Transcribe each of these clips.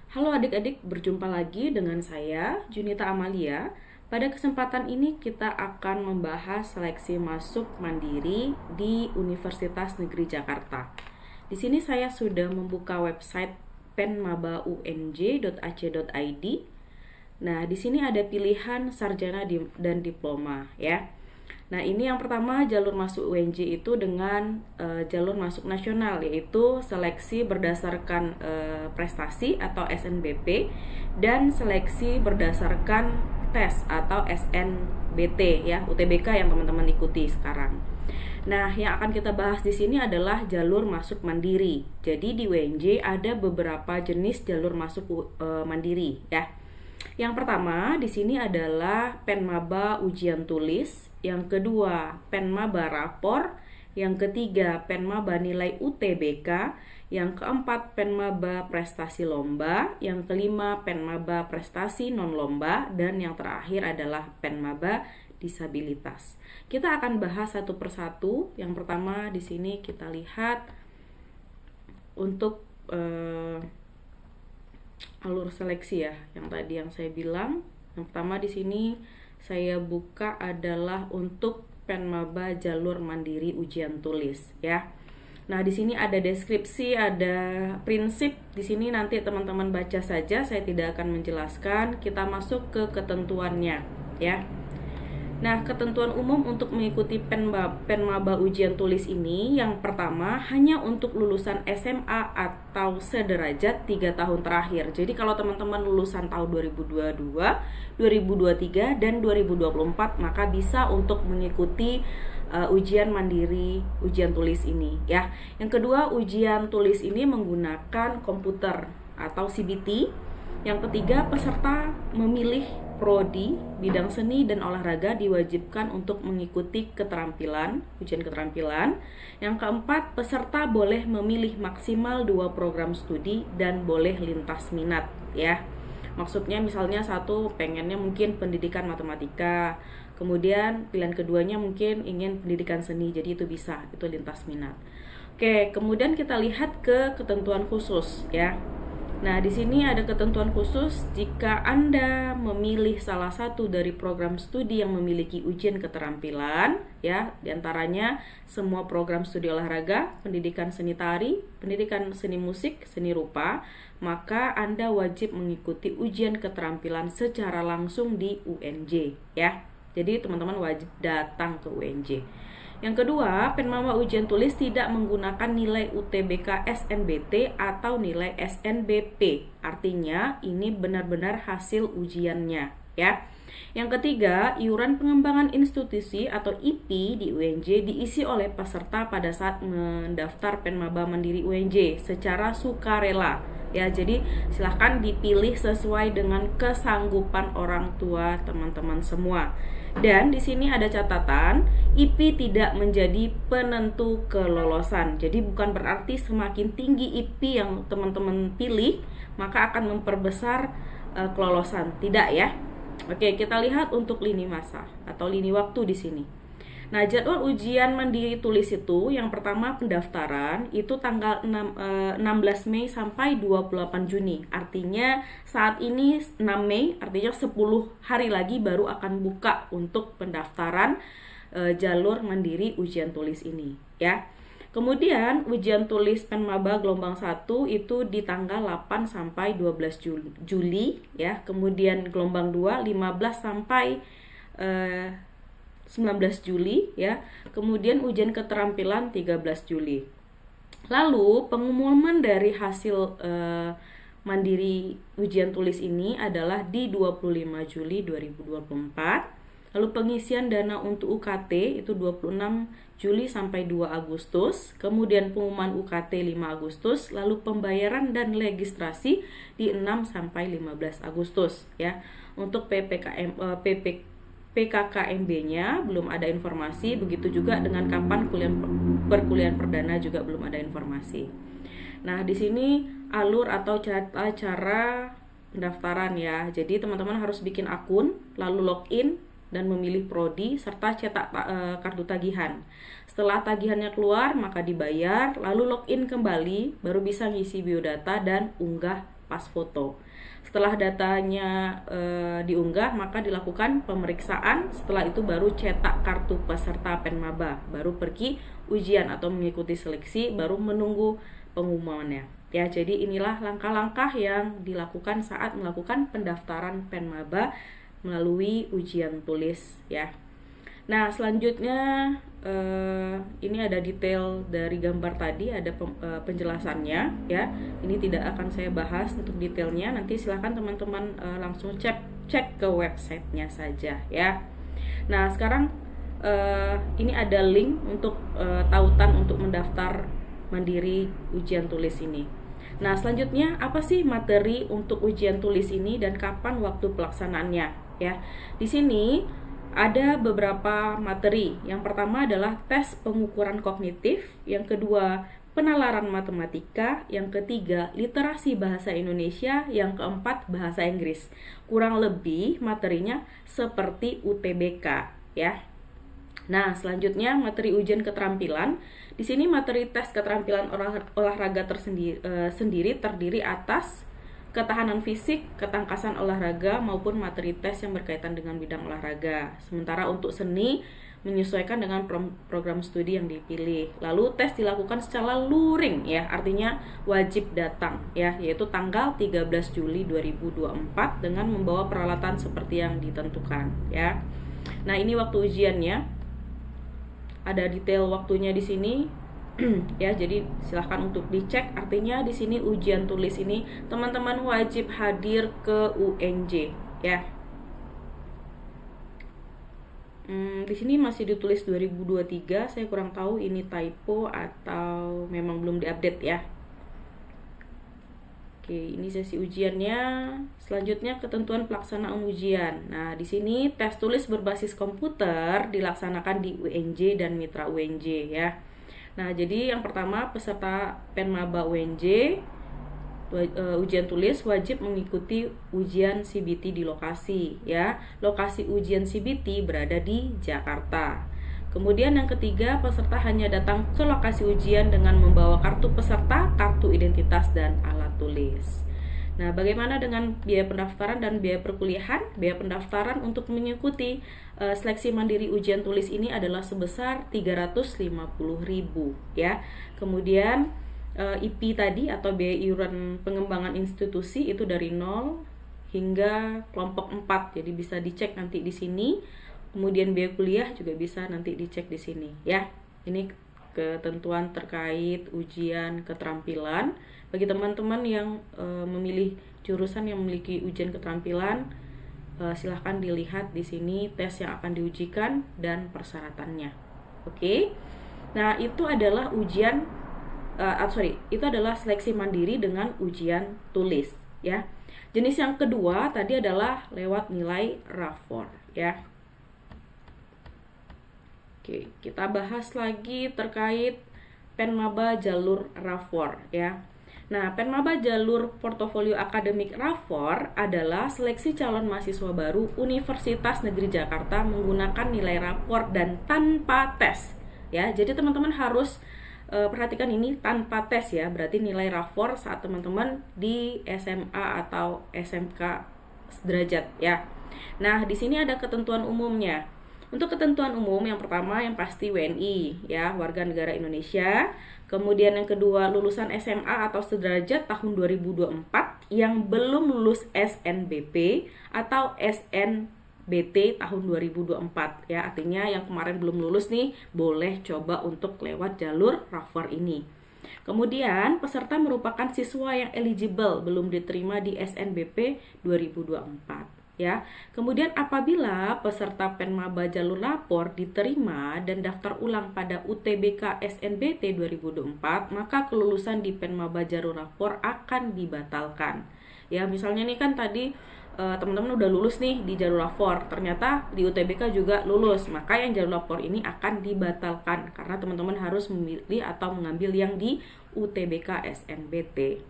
Halo adik-adik, berjumpa lagi dengan saya, Junita Amalia. Pada kesempatan ini kita akan membahas seleksi masuk mandiri di Universitas Negeri Jakarta. Di sini saya sudah membuka website penmaba.unj.ac.id. Nah, di sini ada pilihan sarjana dan diploma ya. Nah, ini yang pertama jalur masuk UNJ itu dengan jalur masuk nasional, yaitu seleksi berdasarkan prestasi atau SNBP dan seleksi berdasarkan tes atau SNBT ya, UTBK yang teman-teman ikuti sekarang. Nah, yang akan kita bahas di sini adalah jalur masuk mandiri. Jadi di UNJ ada beberapa jenis jalur masuk mandiri ya. Yang pertama di sini adalah Penmaba ujian tulis, yang kedua Penmaba rapor, yang ketiga Penmaba nilai UTBK, yang keempat Penmaba prestasi lomba, yang kelima Penmaba prestasi non lomba, dan yang terakhir adalah Penmaba disabilitas. Kita akan bahas satu persatu. Yang pertama di sini kita lihat untuk alur seleksi ya, yang tadi yang saya bilang. Yang pertama di sini saya buka adalah untuk Penmaba jalur mandiri ujian tulis ya. Nah, di sini ada deskripsi, ada prinsip. Di sini nanti teman-teman baca saja, saya tidak akan menjelaskan. Kita masuk ke ketentuannya ya. Nah, ketentuan umum untuk mengikuti Penmaba ujian tulis ini, yang pertama hanya untuk lulusan SMA atau sederajat 3 tahun terakhir. Jadi kalau teman-teman lulusan tahun 2022, 2023, dan 2024 maka bisa untuk mengikuti ujian mandiri ujian tulis ini ya. Yang kedua, ujian tulis ini menggunakan komputer atau CBT. Yang ketiga, peserta memilih prodi bidang seni dan olahraga diwajibkan untuk mengikuti ujian keterampilan. Yang keempat, peserta boleh memilih maksimal 2 program studi dan boleh lintas minat ya. Maksudnya misalnya satu pengennya mungkin pendidikan matematika, kemudian pilihan keduanya mungkin ingin pendidikan seni, jadi itu bisa, itu lintas minat. Oke, kemudian kita lihat ke ketentuan khusus ya. Nah, di sini ada ketentuan khusus jika Anda memilih salah satu dari program studi yang memiliki ujian keterampilan ya, diantaranya semua program studi olahraga, pendidikan seni tari, pendidikan seni musik, seni rupa, maka Anda wajib mengikuti ujian keterampilan secara langsung di UNJ ya. Jadi teman-teman wajib datang ke UNJ. Yang kedua, Penmaba ujian tulis tidak menggunakan nilai UTBK SNBT atau nilai SNBP. Artinya ini benar-benar hasil ujiannya ya. Yang ketiga, iuran pengembangan institusi atau IP di UNJ diisi oleh peserta pada saat mendaftar Penmaba Mandiri UNJ secara sukarela ya. Jadi silahkan dipilih sesuai dengan kesanggupan orang tua teman-teman semua. Dan di sini ada catatan, IP tidak menjadi penentu kelolosan. Jadi bukan berarti semakin tinggi IP yang teman-teman pilih maka akan memperbesar kelolosan, tidak ya. Oke, kita lihat untuk lini masa atau lini waktu di sini. Nah, jadwal ujian mandiri tulis itu yang pertama pendaftaran itu tanggal 16 Mei sampai 28 Juni. Artinya saat ini 6 Mei, artinya 10 hari lagi baru akan buka untuk pendaftaran jalur mandiri ujian tulis ini ya. Kemudian ujian tulis Penmaba gelombang 1 itu di tanggal 8 sampai 12 Juli ya. Kemudian gelombang 2 15 sampai 19 Juli ya. Kemudian ujian keterampilan 13 Juli. Lalu pengumuman dari hasil mandiri ujian tulis ini adalah di 25 Juli 2024. Lalu pengisian dana untuk UKT itu 26 Juli sampai 2 Agustus. Kemudian pengumuman UKT 5 Agustus, lalu pembayaran dan registrasi di 6 sampai 15 Agustus ya. Untuk PKKMB-nya belum ada informasi, begitu juga dengan kapan perkuliahan perdana juga belum ada informasi. Nah, di sini alur atau cara pendaftaran ya. Jadi teman-teman harus bikin akun, lalu login dan memilih prodi serta cetak kartu tagihan. Setelah tagihannya keluar maka dibayar, lalu login kembali baru bisa ngisi biodata dan unggah pas foto. Setelah datanya diunggah, maka dilakukan pemeriksaan. Setelah itu baru cetak kartu peserta Penmaba, baru pergi ujian atau mengikuti seleksi, baru menunggu pengumumannya. Ya, jadi inilah langkah-langkah yang dilakukan saat melakukan pendaftaran Penmaba melalui ujian tulis ya. Nah, selanjutnya ini ada detail dari gambar tadi, ada penjelasannya ya. Ini tidak akan saya bahas untuk detailnya, nanti silahkan teman-teman langsung cek ke websitenya saja ya. Nah, sekarang ini ada link untuk tautan untuk mendaftar mandiri ujian tulis ini. Nah, selanjutnya apa sih materi untuk ujian tulis ini dan kapan waktu pelaksanaannya ya. Di sini ada beberapa materi. Yang pertama adalah tes pengukuran kognitif, yang kedua penalaran matematika, yang ketiga literasi bahasa Indonesia, yang keempat bahasa Inggris. Kurang lebih materinya seperti UTBK ya. Nah, selanjutnya materi ujian keterampilan. Di sini materi tes keterampilan olahraga sendiri terdiri atas ketahanan fisik, ketangkasan olahraga, maupun materi tes yang berkaitan dengan bidang olahraga. Sementara untuk seni menyesuaikan dengan program studi yang dipilih. Lalu tes dilakukan secara luring ya, artinya wajib datang ya, yaitu tanggal 13 Juli 2024 dengan membawa peralatan seperti yang ditentukan ya. Nah, ini waktu ujiannya. Ada detail waktunya di sini. Ya, jadi silahkan untuk dicek. Artinya di sini ujian tulis ini teman-teman wajib hadir ke UNJ ya. Di sini masih ditulis 2023, saya kurang tahu ini typo atau memang belum diupdate ya. Oke, ini sesi ujiannya. Selanjutnya ketentuan pelaksanaan ujian. Nah, di sini tes tulis berbasis komputer dilaksanakan di UNJ dan mitra UNJ ya. Nah, jadi yang pertama peserta Penmaba UNJ ujian tulis wajib mengikuti ujian CBT di lokasi ya. Lokasi ujian CBT berada di Jakarta. Kemudian yang ketiga, peserta hanya datang ke lokasi ujian dengan membawa kartu peserta, kartu identitas, dan alat tulis. Nah, bagaimana dengan biaya pendaftaran dan biaya perkuliahan? Biaya pendaftaran untuk mengikuti seleksi mandiri ujian tulis ini adalah sebesar 350.000 ya. Kemudian IP tadi atau biaya iuran pengembangan institusi itu dari 0 hingga kelompok 4. Jadi bisa dicek nanti di sini. Kemudian biaya kuliah juga bisa nanti dicek di sini ya. Ini ketentuan terkait ujian keterampilan. Bagi teman-teman yang memilih jurusan yang memiliki ujian keterampilan, silahkan dilihat di sini tes yang akan diujikan dan persyaratannya. Oke. Nah, itu adalah itu adalah seleksi mandiri dengan ujian tulis ya. Jenis yang kedua tadi adalah lewat nilai rapor ya. Oke, kita bahas lagi terkait Penmaba jalur rapor ya. Nah, Penmaba jalur portofolio akademik rapor adalah seleksi calon mahasiswa baru Universitas Negeri Jakarta menggunakan nilai rapor dan tanpa tes ya. Jadi teman-teman harus perhatikan ini tanpa tes ya. Berarti nilai rapor saat teman-teman di SMA atau SMK sederajat ya. Nah, di sini ada ketentuan umumnya. Untuk ketentuan umum yang pertama yang pasti WNI ya, warga negara Indonesia. Kemudian yang kedua lulusan SMA atau sederajat tahun 2024 yang belum lulus SNBP atau SNBT tahun 2024 ya. Artinya yang kemarin belum lulus nih boleh coba untuk lewat jalur rapor ini. Kemudian peserta merupakan siswa yang eligible belum diterima di SNBP 2024. Ya, kemudian apabila peserta Penmaba jalur rapor diterima dan daftar ulang pada UTBK SNBT 2024, maka kelulusan di Penmaba jalur rapor akan dibatalkan. Ya, misalnya nih kan tadi teman-teman udah lulus nih di jalur rapor, ternyata di UTBK juga lulus, maka yang jalur rapor ini akan dibatalkan karena teman-teman harus memilih atau mengambil yang di UTBK SNBT.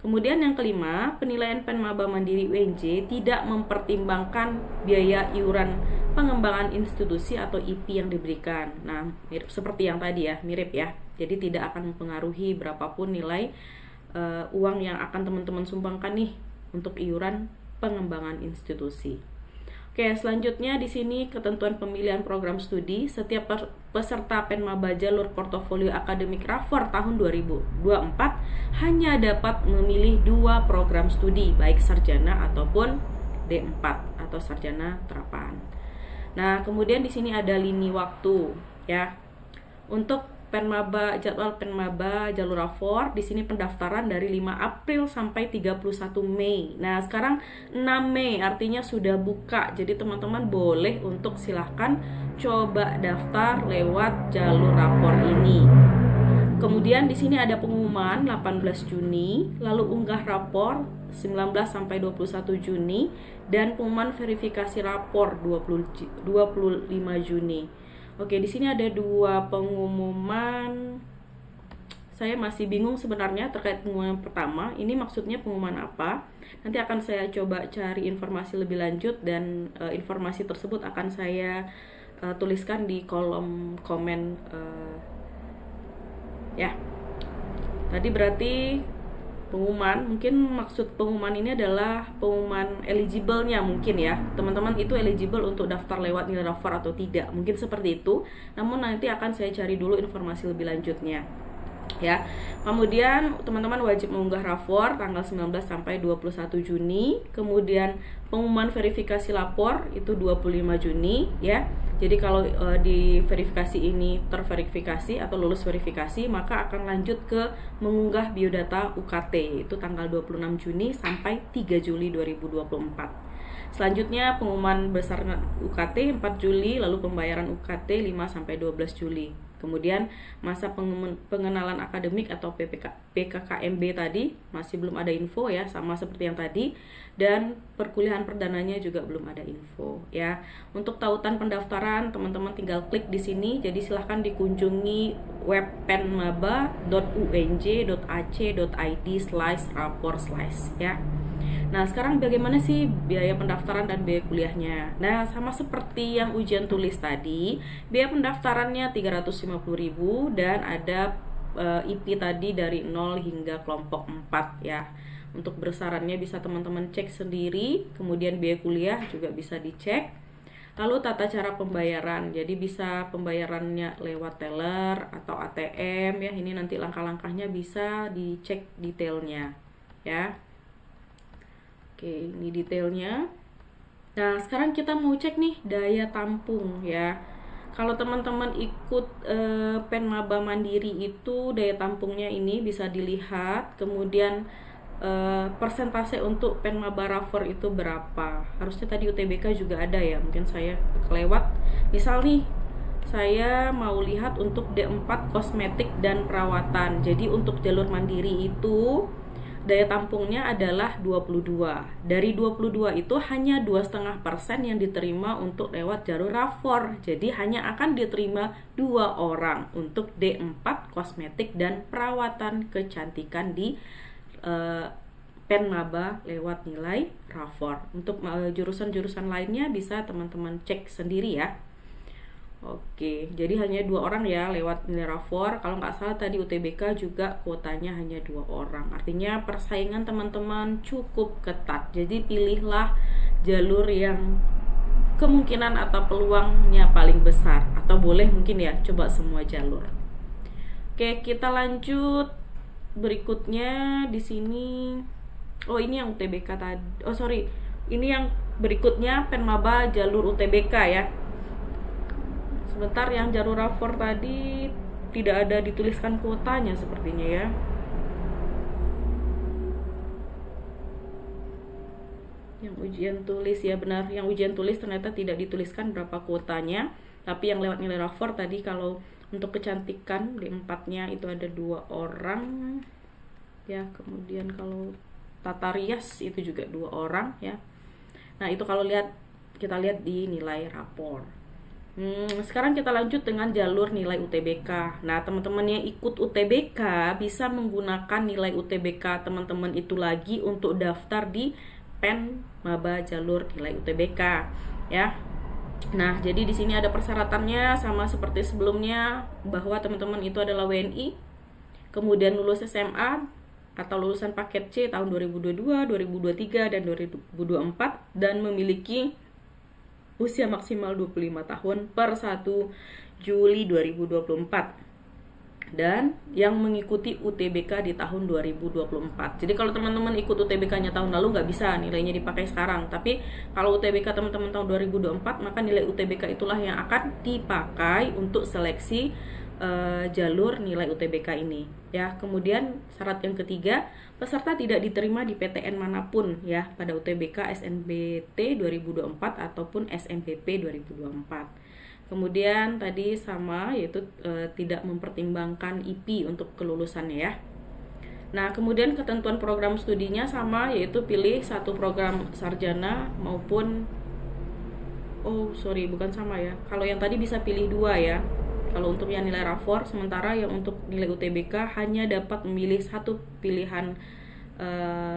Kemudian yang kelima, penilaian Penmaba Mandiri UNJ tidak mempertimbangkan biaya iuran pengembangan institusi atau IP yang diberikan. Nah, mirip seperti yang tadi ya, mirip ya. Jadi tidak akan mempengaruhi berapapun nilai uang yang akan teman-teman sumbangkan nih untuk iuran pengembangan institusi. Oke, selanjutnya di sini ketentuan pemilihan program studi. Setiap peserta Penmaba jalur portofolio akademik Rafor tahun 2024 hanya dapat memilih 2 program studi, baik sarjana ataupun D4 atau sarjana terapan. Nah, kemudian di sini ada lini waktu ya. Untuk jadwal Penmaba jalur Rafor di sini pendaftaran dari 5 April sampai 31 Mei. Nah, sekarang 6 Mei artinya sudah buka. Jadi teman-teman boleh untuk silahkan coba daftar lewat jalur Rafor ini. Kemudian di sini ada pengumuman 18 Juni, lalu unggah rapor 19 sampai 21 Juni dan pengumuman verifikasi rapor 25 Juni. Oke, di sini ada 2 pengumuman. Saya masih bingung sebenarnya terkait pengumuman pertama. Ini maksudnya pengumuman apa? Nanti akan saya coba cari informasi lebih lanjut dan informasi tersebut akan saya tuliskan di kolom komen ya. Tadi berarti pengumuman, mungkin maksud pengumuman ini adalah pengumuman eligible-nya mungkin ya. Teman-teman itu eligible untuk daftar lewat nilai Rafor atau tidak. Mungkin seperti itu. Namun nanti akan saya cari dulu informasi lebih lanjutnya. Ya. Kemudian teman-teman wajib mengunggah Rafor tanggal 19 sampai 21 Juni. Kemudian pengumuman verifikasi lapor itu 25 Juni ya. Jadi kalau di verifikasi ini terverifikasi atau lulus verifikasi, maka akan lanjut ke mengunggah biodata UKT, itu tanggal 26 Juni sampai 3 Juli 2024. Selanjutnya pengumuman besar UKT 4 Juli, lalu pembayaran UKT 5 sampai 12 Juli. Kemudian masa pengenalan akademik atau PKKMB tadi masih belum ada info ya, sama seperti yang tadi. Dan perkuliahan perdananya juga belum ada info ya. Untuk tautan pendaftaran teman-teman tinggal klik di sini. Jadi silahkan dikunjungi web penmaba.unj.ac.id/rapor/ ya. Nah, sekarang bagaimana sih biaya pendaftaran dan biaya kuliahnya? Nah, sama seperti yang ujian tulis tadi, biaya pendaftarannya 350.000 dan ada IP tadi dari 0 hingga kelompok 4 ya. Untuk besarannya bisa teman-teman cek sendiri, kemudian biaya kuliah juga bisa dicek. Lalu tata cara pembayaran, jadi bisa pembayarannya lewat teller atau ATM ya. Ini nanti langkah-langkahnya bisa dicek detailnya ya. Oke, ini detailnya. Nah, sekarang kita mau cek nih daya tampung ya. Kalau teman-teman ikut Penmaba Mandiri itu daya tampungnya ini bisa dilihat. Kemudian persentase untuk Penmaba Rafor itu berapa? Harusnya tadi UTBK juga ada ya, mungkin saya kelewat. Misal nih, saya mau lihat untuk D4 kosmetik dan perawatan. Jadi untuk jalur mandiri itu daya tampungnya adalah 22. Dari 22 itu hanya 2,5% yang diterima untuk lewat jalur Rafor. Jadi hanya akan diterima 2 orang untuk D4 kosmetik dan perawatan kecantikan di Penmaba lewat nilai Rafor. Untuk jurusan-jurusan lainnya bisa teman-teman cek sendiri ya. Oke, jadi hanya 2 orang ya lewat nilai Rafor. Kalau nggak salah tadi UTBK juga kuotanya hanya 2 orang. Artinya persaingan teman-teman cukup ketat. Jadi pilihlah jalur yang kemungkinan atau peluangnya paling besar. Atau boleh mungkin ya coba semua jalur. Oke, kita lanjut. Berikutnya di sini, oh ini yang UTBK tadi. Oh sorry, ini yang berikutnya Penmaba jalur UTBK ya. Sebentar, yang jalur Rafor tadi tidak ada dituliskan kuotanya sepertinya ya. Yang ujian tulis ya benar, yang ujian tulis ternyata tidak dituliskan berapa kuotanya. Tapi yang lewat nilai Rafor tadi kalau untuk kecantikan D4-nya itu ada 2 orang ya. Kemudian kalau tata rias itu juga 2 orang ya. Nah, itu kalau kita lihat di nilai rapor. Sekarang kita lanjut dengan jalur nilai UTBK. Nah, teman-teman yang ikut UTBK bisa menggunakan nilai UTBK teman-teman itu lagi untuk daftar di Penmaba jalur nilai UTBK ya. Nah, jadi di sini ada persyaratannya sama seperti sebelumnya, bahwa teman-teman itu adalah WNI, kemudian lulus SMA atau lulusan paket C tahun 2022, 2023, dan 2024 dan memiliki usia maksimal 25 tahun per 1 Juli 2024 dan yang mengikuti UTBK di tahun 2024. Jadi kalau teman-teman ikut UTBK-nya tahun lalu nggak bisa nilainya dipakai sekarang. Tapi kalau UTBK teman-teman tahun 2024, maka nilai UTBK itulah yang akan dipakai untuk seleksi jalur nilai UTBK ini ya. Kemudian syarat yang ketiga, peserta tidak diterima di PTN manapun ya pada UTBK SNBT 2024 ataupun SNBP 2024. Kemudian tadi sama, yaitu tidak mempertimbangkan IP untuk kelulusannya ya. Nah, kemudian ketentuan program studinya sama, yaitu pilih satu program sarjana maupun bukan sama ya. Kalau yang tadi bisa pilih dua ya. Kalau untuk yang nilai rapor, sementara yang untuk nilai UTBK hanya dapat memilih satu pilihan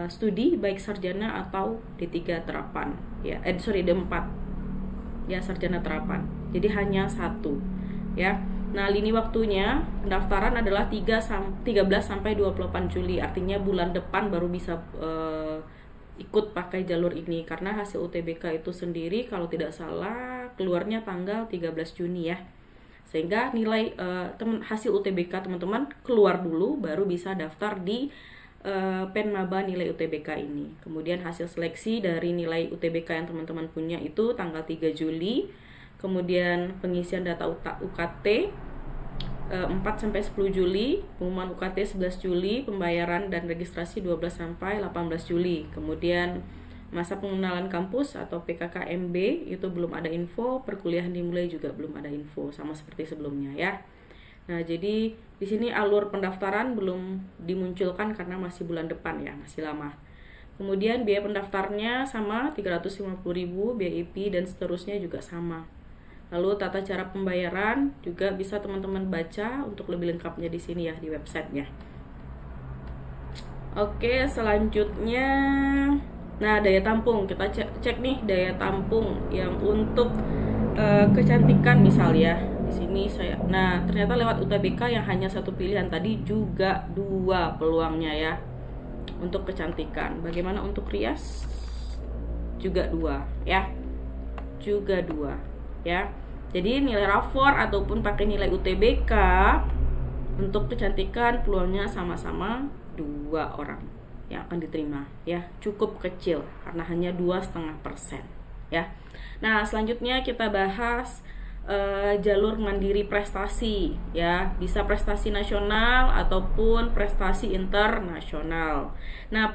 studi baik sarjana atau D3 terapan ya. D4 ya, sarjana terapan. Jadi hanya satu ya. Nah, lini waktunya pendaftaran adalah 13 sampai 28 Juli. Artinya bulan depan baru bisa ikut pakai jalur ini, karena hasil UTBK itu sendiri kalau tidak salah keluarnya tanggal 13 Juni ya. Sehingga nilai hasil UTBK teman-teman keluar dulu baru bisa daftar di Penmaba nilai UTBK ini. Kemudian hasil seleksi dari nilai UTBK yang teman-teman punya itu tanggal 3 Juli. Kemudian pengisian data UKT 4 sampai 10 Juli, pengumuman UKT 11 Juli, pembayaran dan registrasi 12 sampai 18 Juli. Kemudian masa pengenalan kampus atau PKKMB itu belum ada info, perkuliahan dimulai juga belum ada info, sama seperti sebelumnya ya. Nah, jadi di sini alur pendaftaran belum dimunculkan karena masih bulan depan ya, masih lama. Kemudian biaya pendaftarnya sama 350.000, biaya IP dan seterusnya juga sama. Lalu tata cara pembayaran juga bisa teman-teman baca untuk lebih lengkapnya di sini ya, di websitenya. Oke, selanjutnya nah, daya tampung. Kita cek nih daya tampung yang untuk kecantikan misal ya. Di sini nah, ternyata lewat UTBK yang hanya satu pilihan tadi juga 2 peluangnya ya. Untuk kecantikan. Bagaimana untuk rias? Juga 2 ya. Juga 2 ya. Jadi nilai rapor ataupun pakai nilai UTBK untuk kecantikan peluangnya sama-sama 2 orang yang akan diterima ya, cukup kecil karena hanya 2,5% ya. Nah, selanjutnya kita bahas jalur mandiri prestasi ya, bisa prestasi nasional ataupun prestasi internasional. Nah,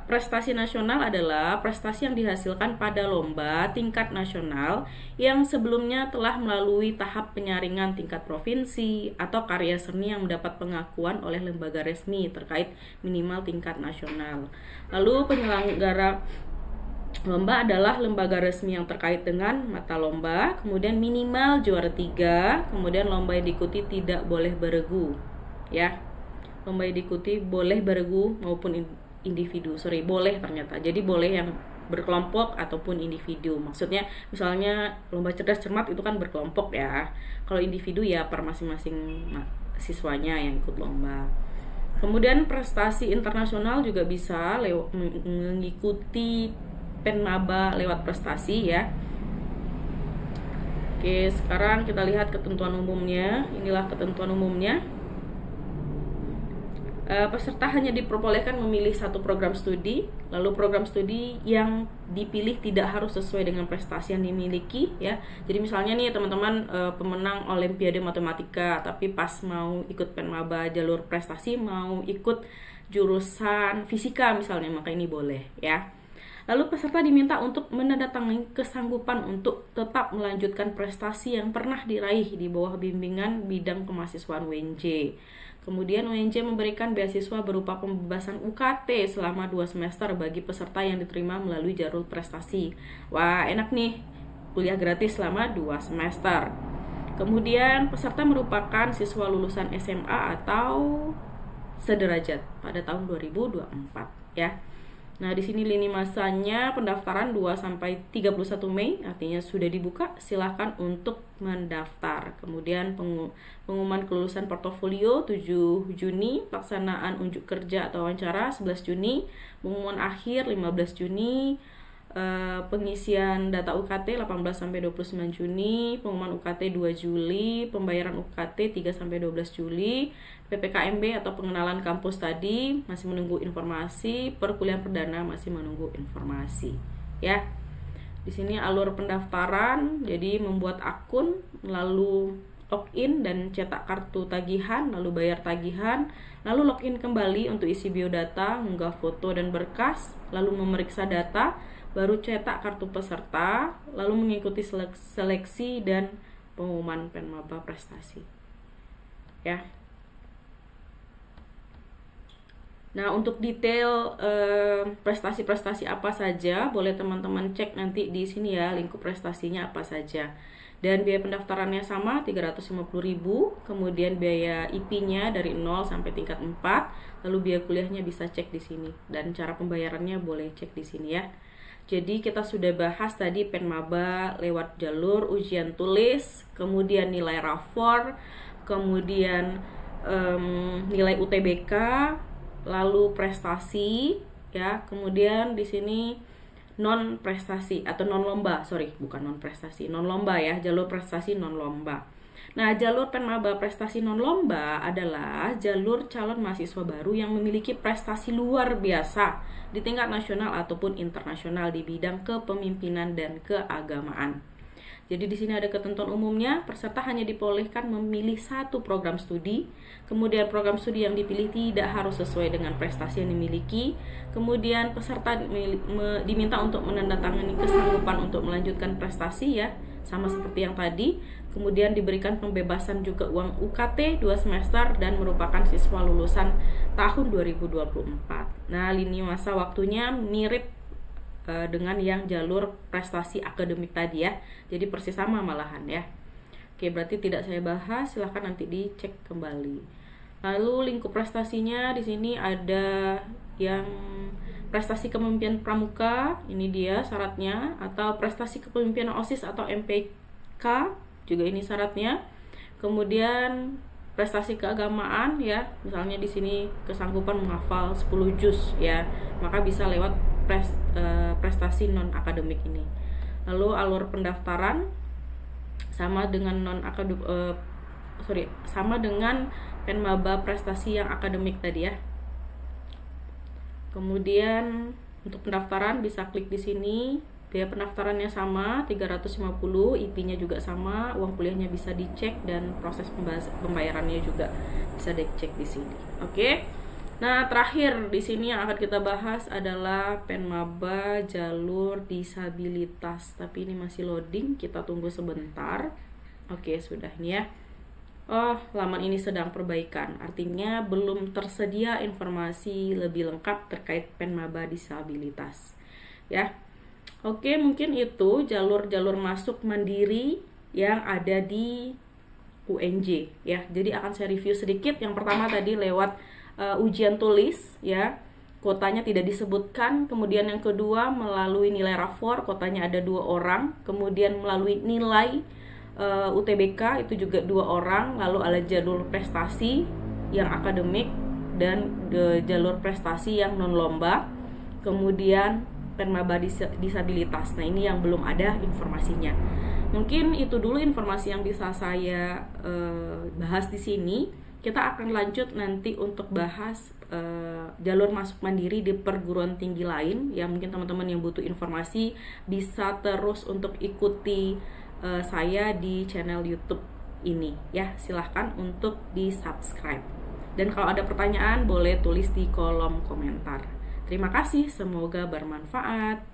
prestasi nasional adalah prestasi yang dihasilkan pada lomba tingkat nasional yang sebelumnya telah melalui tahap penyaringan tingkat provinsi atau karya seni yang mendapat pengakuan oleh lembaga resmi terkait minimal tingkat nasional. Lalu penyelenggara lomba adalah lembaga resmi yang terkait dengan mata lomba, kemudian minimal juara 3, kemudian lomba yang diikuti tidak boleh beregu ya. Lomba yang diikuti boleh beregu maupun individu, boleh ternyata. Jadi boleh yang berkelompok ataupun individu. Maksudnya misalnya lomba cerdas cermat itu kan berkelompok ya. Kalau individu ya per masing-masing siswanya yang ikut lomba. Kemudian prestasi internasional juga bisa mengikuti Penmaba lewat prestasi ya. Oke, sekarang kita lihat ketentuan umumnya. Inilah ketentuan umumnya. Peserta hanya diperbolehkan memilih satu program studi. Lalu program studi yang dipilih tidak harus sesuai dengan prestasi yang dimiliki ya. Jadi misalnya nih teman-teman pemenang Olimpiade Matematika, tapi pas mau ikut Penmaba jalur prestasi mau ikut jurusan fisika misalnya, maka ini boleh ya. Lalu peserta diminta untuk menandatangani kesanggupan untuk tetap melanjutkan prestasi yang pernah diraih di bawah bimbingan bidang kemahasiswaan UNJ. Kemudian UNJ memberikan beasiswa berupa pembebasan UKT selama 2 semester bagi peserta yang diterima melalui jalur prestasi. Wah, enak nih, kuliah gratis selama 2 semester. Kemudian peserta merupakan siswa lulusan SMA atau sederajat pada tahun 2024 ya. Nah, di sini lini masanya pendaftaran 2 sampai 31 Mei, artinya sudah dibuka. Silahkan untuk mendaftar. Kemudian pengumuman kelulusan portofolio 7 Juni, pelaksanaan unjuk kerja atau wawancara 11 Juni, pengumuman akhir 15 Juni, pengisian data UKT 18 sampai 29 Juni, pengumuman UKT 2 Juli, pembayaran UKT 3 sampai 12 Juli, PPKMB atau pengenalan kampus tadi masih menunggu informasi, perkuliahan perdana masih menunggu informasi, ya. Di sini alur pendaftaran, jadi membuat akun, lalu login dan cetak kartu tagihan, lalu bayar tagihan, lalu login kembali untuk isi biodata, mengunggah foto dan berkas, lalu memeriksa data, baru cetak kartu peserta, lalu mengikuti seleksi dan pengumuman Penmaba prestasi, ya. Nah, untuk detail prestasi-prestasi apa saja boleh teman-teman cek nanti di sini ya, lingkup prestasinya apa saja. Dan biaya pendaftarannya sama 350.000, kemudian biaya IP-nya dari 0 sampai tingkat 4, lalu biaya kuliahnya bisa cek di sini, dan cara pembayarannya boleh cek di sini ya. Jadi kita sudah bahas tadi Penmaba lewat jalur ujian tulis, kemudian nilai rapor, kemudian nilai UTBK, lalu prestasi, ya. Kemudian di sini non prestasi atau non lomba, non lomba ya, jalur prestasi non lomba. Nah, jalur Penmaba prestasi non lomba adalah jalur calon mahasiswa baru yang memiliki prestasi luar biasa di tingkat nasional ataupun internasional di bidang kepemimpinan dan keagamaan. Jadi di sini ada ketentuan umumnya, peserta hanya diperbolehkan memilih satu program studi. Kemudian program studi yang dipilih tidak harus sesuai dengan prestasi yang dimiliki. Kemudian peserta diminta untuk menandatangani kesanggupan untuk melanjutkan prestasi ya, sama seperti yang tadi. Kemudian diberikan pembebasan juga uang UKT 2 semester dan merupakan siswa lulusan tahun 2024. Nah, lini masa waktunya mirip dengan yang jalur prestasi akademik tadi ya, jadi persis sama malahan ya. Oke, berarti tidak saya bahas, silahkan nanti dicek kembali. Lalu lingkup prestasinya di sini ada yang prestasi kepemimpinan pramuka, ini dia syaratnya, atau prestasi kepemimpinan OSIS atau MPK, juga ini syaratnya. Kemudian prestasi keagamaan ya, misalnya di sini kesanggupan menghafal 10 juz ya, maka bisa lewat prestasi non akademik ini. Lalu alur pendaftaran sama dengan sama dengan Penmaba prestasi yang akademik tadi ya. Kemudian untuk pendaftaran bisa klik di sini. Biaya pendaftarannya sama 350, IP-nya juga sama, uang kuliahnya bisa dicek dan proses pembayarannya juga bisa dicek di sini. Oke. Nah, terakhir di sini yang akan kita bahas adalah Penmaba jalur disabilitas. Tapi ini masih loading, kita tunggu sebentar. Oke, sudah ini ya. Oh, laman ini sedang perbaikan. Artinya belum tersedia informasi lebih lengkap terkait Penmaba disabilitas. Ya. Oke, mungkin itu jalur-jalur masuk mandiri yang ada di UNJ ya. Jadi akan saya review sedikit. Yang pertama tadi lewat ujian tulis ya, kotanya tidak disebutkan. Kemudian yang kedua melalui nilai rapor, kotanya ada 2 orang. Kemudian melalui nilai UTBK itu juga 2 orang. Lalu ada jalur prestasi yang akademik dan jalur prestasi yang non lomba. Kemudian Penmaba disabilitas. Nah, ini yang belum ada informasinya. Mungkin itu dulu informasi yang bisa saya bahas di sini. Kita akan lanjut nanti untuk bahas jalur masuk mandiri di perguruan tinggi lain. Ya, mungkin teman-teman yang butuh informasi bisa terus untuk ikuti saya di channel YouTube ini. Ya, silahkan untuk di-subscribe. Dan kalau ada pertanyaan boleh tulis di kolom komentar. Terima kasih, semoga bermanfaat.